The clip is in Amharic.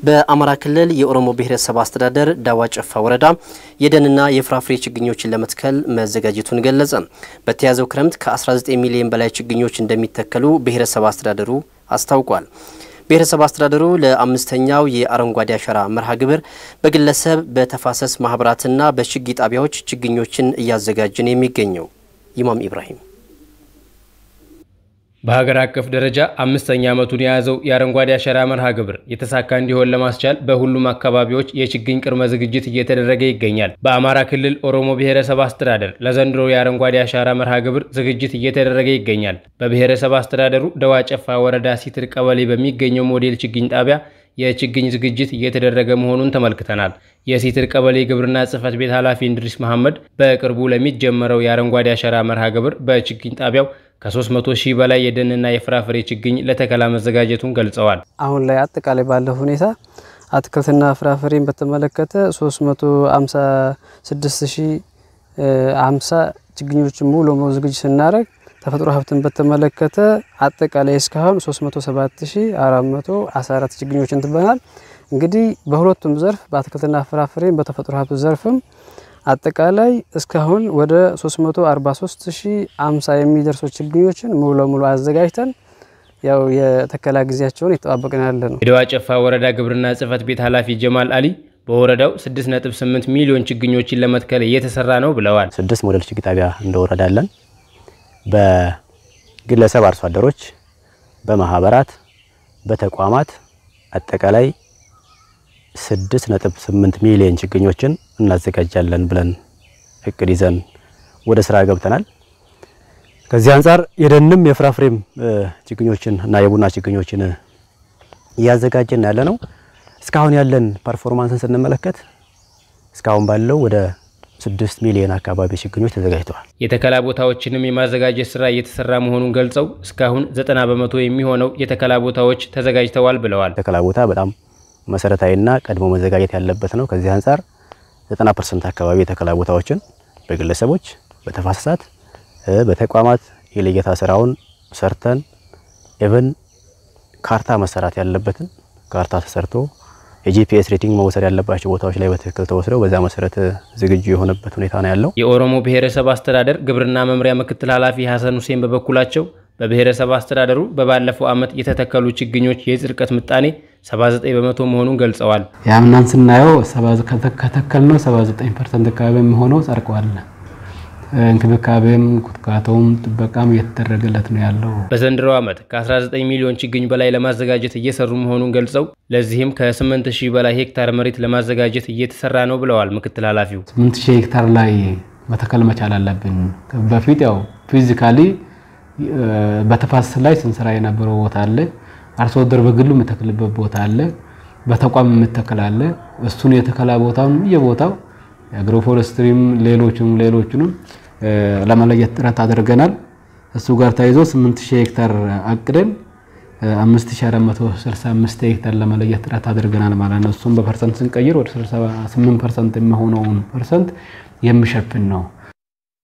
በአማራ ክልል የኦሮሞ ብሔረሰብ አስተዳደር ዳዋ ጨፋ ወረዳ የደንና የፍራፍሬ ችግኞችን ለመትከል መዘጋጀቱን ገለጸ። በተያዘው ክረምት ከ19 ሚሊዮን በላይ ችግኞች እንደሚተከሉ ብሔረሰብ አስተዳደሩ አስታውቋል። ብሔረሰብ አስተዳደሩ ለአምስተኛው የአረንጓዴ አሻራ መርሃ ግብር በግለሰብ በተፋሰስ ማህበራትና በችግኝ ጣቢያዎች ችግኞችን እያዘጋጀ ነው የሚገኘው። ኢማም ኢብራሂም በሀገር አቀፍ ደረጃ አምስተኛ ዓመቱን የያዘው የአረንጓዴ አሻራ መርሃ ግብር የተሳካ እንዲሆን ለማስቻል በሁሉም አካባቢዎች የችግኝ ቅድመ ዝግጅት እየተደረገ ይገኛል። በአማራ ክልል ኦሮሞ ብሔረሰብ አስተዳደር ለዘንድሮ የአረንጓዴ አሻራ መርሃ ግብር ዝግጅት እየተደረገ ይገኛል። በብሔረሰብ አስተዳደሩ ዳዋ ጨፋ ወረዳ ሲትር ቀበሌ በሚገኘው ሞዴል ችግኝ ጣቢያ የችግኝ ዝግጅት እየተደረገ መሆኑን ተመልክተናል። የሲትር ቀበሌ ግብርና ጽሕፈት ቤት ኃላፊ እንድሪስ መሐመድ በቅርቡ ለሚጀመረው የአረንጓዴ አሻራ መርሃ ግብር በችግኝ ጣቢያው ከ300 ሺህ በላይ የደንና የፍራፍሬ ችግኝ ለተከላ መዘጋጀቱን ገልጸዋል። አሁን ላይ አጠቃላይ ባለው ሁኔታ አትክልትና ፍራፍሬን በተመለከተ 356050 ችግኞች ሙሉ ዝግጅት ስናደርግ ተፈጥሮ ሀብትን በተመለከተ አጠቃላይ እስካሁን 307414 ችግኞችን ትበናል። እንግዲህ በሁለቱም ዘርፍ በአትክልትና ፍራፍሬን በተፈጥሮ ሀብት ዘርፍም አጠቃላይ እስካሁን ወደ 343050 የሚደርሱ ችግኞችን ሙሉ ለሙሉ አዘጋጅተን ያው የተከላ ጊዜያቸውን እየተጠባበቅን ያለ ነው። የዳዋ ጨፋ ወረዳ ግብርና ጽሕፈት ቤት ኃላፊ ጀማል አሊ በወረዳው 6.8 ሚሊዮን ችግኞችን ለመትከል እየተሰራ ነው ብለዋል። 6 ሞዴል ችግኝ ጣቢያ እንደወረዳለን በግለሰብ አርሶ አደሮች፣ በማህበራት፣ በተቋማት አጠቃላይ 6.8 ሚሊዮን ችግኞችን እናዘጋጃለን ብለን እቅድ ይዘን ወደ ስራ ገብተናል። ከዚህ አንፃር የደንም የፍራፍሬም ችግኞችን እና የቡና ችግኞችን እያዘጋጀን ያለ ነው። እስካሁን ያለን ፐርፎርማንስን ስንመለከት እስካሁን ባለው ወደ 6 ሚሊዮን አካባቢ ችግኞች ተዘጋጅተዋል። የተከላ ቦታዎችንም የማዘጋጀት ስራ እየተሰራ መሆኑን ገልጸው እስካሁን 90% የሚሆነው የተከላ ቦታዎች ተዘጋጅተዋል ብለዋል። የተከላ ቦታ በጣም መሰረታዊና ቀድሞ መዘጋጀት ያለበት ነው። ከዚህ አንፃር 90% አካባቢ የተከላ ቦታዎችን በግለሰቦች፣ በተፋሰሳት፣ በተቋማት የለየታ ስራውን ሰርተን ኢቭን ካርታ መሰራት ያለበትን ካርታ ተሰርቶ የጂፒኤስ ሬቲንግ መወሰድ ያለባቸው ቦታዎች ላይ በትክክል ተወስደው በዛ መሰረት ዝግጁ የሆነበት ሁኔታ ነው ያለው። የኦሮሞ ብሔረሰብ አስተዳደር ግብርና መምሪያ ምክትል ኃላፊ ሐሰን ሁሴን በበኩላቸው በብሔረሰብ አስተዳደሩ በባለፈው ዓመት የተተከሉ ችግኞች የጽድቀት ምጣኔ 79% መሆኑን ገልጸዋል። ያምናን ስናየው ከተከልነው 79% አካባቢ የሚሆነው ጸድቋል። እንክብካቤም ኩትካቶም ጥበቃም እየተደረገለት ነው ያለው። በዘንድሮ ዓመት ከ19 ሚሊዮን ችግኝ በላይ ለማዘጋጀት እየሰሩ መሆኑን ገልጸው ለዚህም ከ8000 በላይ ሄክታር መሬት ለማዘጋጀት እየተሰራ ነው ብለዋል ምክትል ኃላፊው። 8000 ሄክታር ላይ መተከል መቻል አለብን። በፊት ያው ፊዚካሊ በተፋሰስ ላይ ስንሰራ የነበረው ቦታ አለ። አርሶ አደር በግሉ መተከልበት ቦታ አለ። በተቋም መተከላለ። እሱን የተከላ ቦታውን የቦታው አግሮፎረስትሪም ሌሎቹንም ለማለየት ጥረት አድርገናል። እሱ ጋር ታይዞ 8000 ሄክታር አቅደን 5465 ሄክታር ለማለየት ጥረት አድርገናል ማለት ነው። እሱም በፐርሰንት ስንቀይር ወደ 68% የሚሆነውን ፐርሰንት የሚሸፍን ነው።